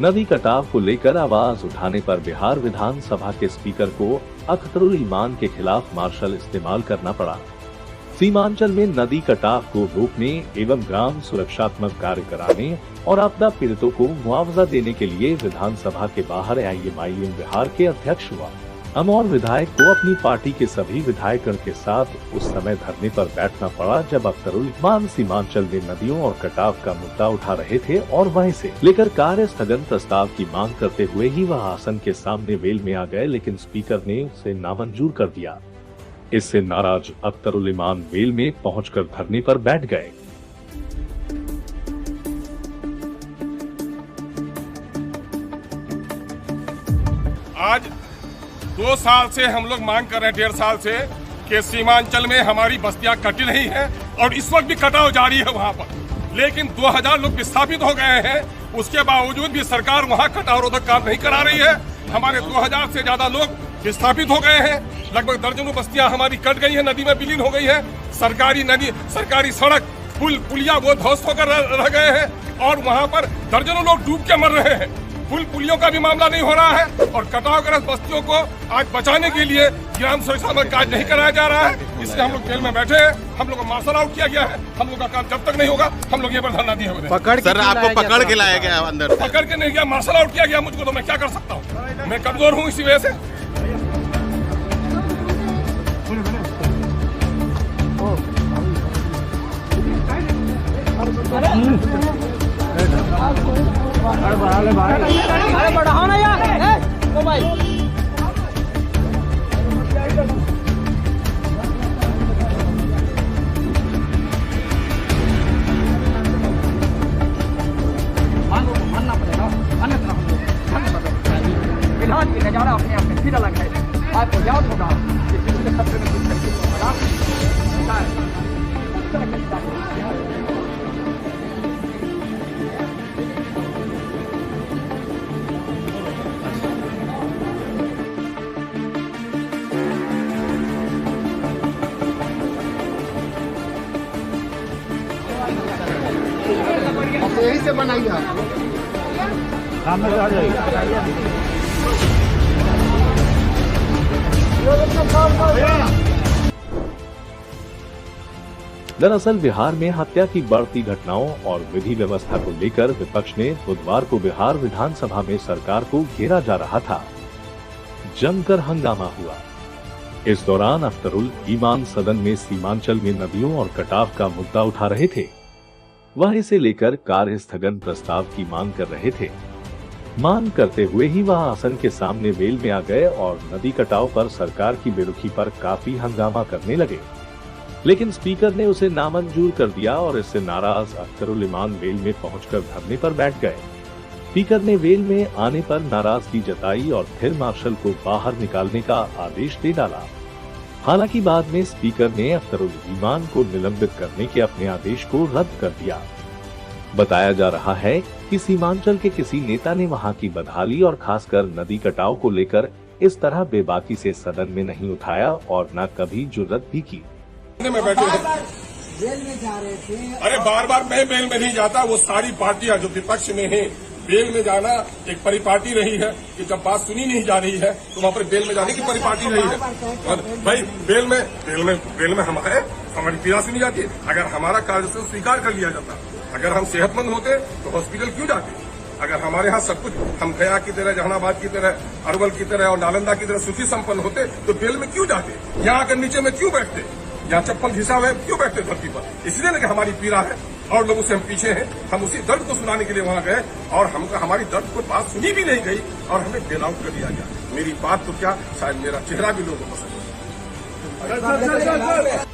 नदी कटाव को लेकर आवाज उठाने पर बिहार विधानसभा के स्पीकर को अख्तरुल ईमान के खिलाफ मार्शल इस्तेमाल करना पड़ा। सीमांचल में नदी कटाव को रोकने एवं ग्राम सुरक्षात्मक कार्य कराने और आपदा पीड़ितों को मुआवजा देने के लिए विधानसभा के बाहर AIMIM बिहार के अध्यक्ष हुआ अमौर विधायक को अपनी पार्टी के सभी विधायकों के साथ उस समय धरने पर बैठना पड़ा जब अख्तरुल ईमान सीमांचल में नदियों और कटाव का मुद्दा उठा रहे थे और वहीं से लेकर कार्य स्थगन प्रस्ताव की मांग करते हुए ही वह आसन के सामने वेल में आ गए, लेकिन स्पीकर ने उसे नामंजूर कर दिया। इससे नाराज अख्तरुल ईमान वेल में पहुंचकर धरने पर बैठ गए। आज 2 साल से हम लोग मांग कर रहे हैं, 1.5 साल से, कि सीमांचल में हमारी बस्तियां कटी रही हैं और इस वक्त भी कटाव जारी है वहां पर, लेकिन 2000 लोग विस्थापित हो गए हैं। उसके बावजूद भी सरकार वहां कटाव रोधक काम नहीं करा रही है। हमारे 2000 से ज्यादा लोग विस्थापित हो गए हैं। लगभग दर्जनों बस्तियां हमारी कट गई है, नदी में विलीन हो गई है। सरकारी सड़क पुलिया वो ध्वस्त होकर रह गए हैं और वहां पर दर्जनों लोग डूब के मर रहे हैं। पुलियों का भी मामला नहीं हो रहा है और कटावग्रस्त बस्तियों को आज बचाने के लिए ग्राम सुरक्षा में कार्य नहीं कराया जा रहा है। इसलिए हम लोग जेल में बैठे हैं। हम लोग को मार्शल आउट किया गया है। हम लोग का काम जब तक नहीं होगा हम लोग ये पर धरना दिए हुए हैं। सर आपको पकड़ के लाया गया अंदर? पकड़ के नहीं गया, मार्शल आउट किया गया मुझको। तो मैं क्या कर सकता हूँ? मैं कमजोर हूँ इसी वजह से। अरे बढ़ाओ ना यार, ओ भाई। मानना पड़ेगा, अन्यथा फिलहाल की नजारा अपने आप में फिर अलग है। आपको याद होगा खतरे में यही से बनाई है। दरअसल बिहार में हत्या की बढ़ती घटनाओं और विधि व्यवस्था को लेकर विपक्ष ने बुधवार को बिहार विधानसभा में सरकार को घेरा जा रहा था। जमकर हंगामा हुआ। इस दौरान अख्तरुल ईमान सदन में सीमांचल में नदियों और कटाव का मुद्दा उठा रहे थे। वह इसे लेकर कार्य स्थगन प्रस्ताव की मांग कर रहे थे। मांग करते हुए ही वह आसन के सामने वेल में आ गए और नदी कटाव पर सरकार की बेरुखी पर काफी हंगामा करने लगे, लेकिन स्पीकर ने उसे नामंजूर कर दिया और इससे नाराज अख्तरुल ईमान वेल में पहुंचकर धरने पर बैठ गए। स्पीकर ने वेल में आने पर नाराजगी जताई और फिर मार्शल को बाहर निकालने का आदेश दे डाला। हालांकि बाद में स्पीकर ने अख्तरुल ईमान को निलंबित करने के अपने आदेश को रद्द कर दिया। बताया जा रहा है कि सीमांचल के किसी नेता ने वहां की बदहाली और खासकर नदी कटाव को लेकर इस तरह बेबाकी से सदन में नहीं उठाया और न कभी जुर्रत भी की। में बैठे जेल में जा रहे थे। अरे बार मैं बेल में नहीं जाता। वो सारी पार्टियां जो विपक्ष में है, बेल में जाना एक परिपाटी रही है कि जब बात सुनी नहीं जा रही है तो वहाँ पर बेल में जाने की परिपाटी रही है। और भाई बेल में हमारी पीड़ा सुनी जाती है। अगर हमारा कार्य स्वीकार कर लिया जाता, अगर हम सेहतमंद होते तो हॉस्पिटल क्यों जाते? अगर हमारे यहाँ सब कुछ हम गया की तरह, जहानाबाद की तरह, अरवल की तरह और नालंदा की तरह सुखी संपन्न होते तो बेल में क्यों जाते? यहाँ आकर नीचे में क्यों बैठते? यहाँ चप्पल घिसा हुआ है क्यों बैठते धरती पर? इसलिए ना कि हमारी पीड़ा है और लोगों से हम पीछे हैं। हम उसी दर्द को सुनाने के लिए वहां गए और हमारी दर्द को बात सुनी भी नहीं गई और हमें बेल आउट कर दिया गया। मेरी बात तो क्या, शायद मेरा चेहरा भी लोगों को पसंद है।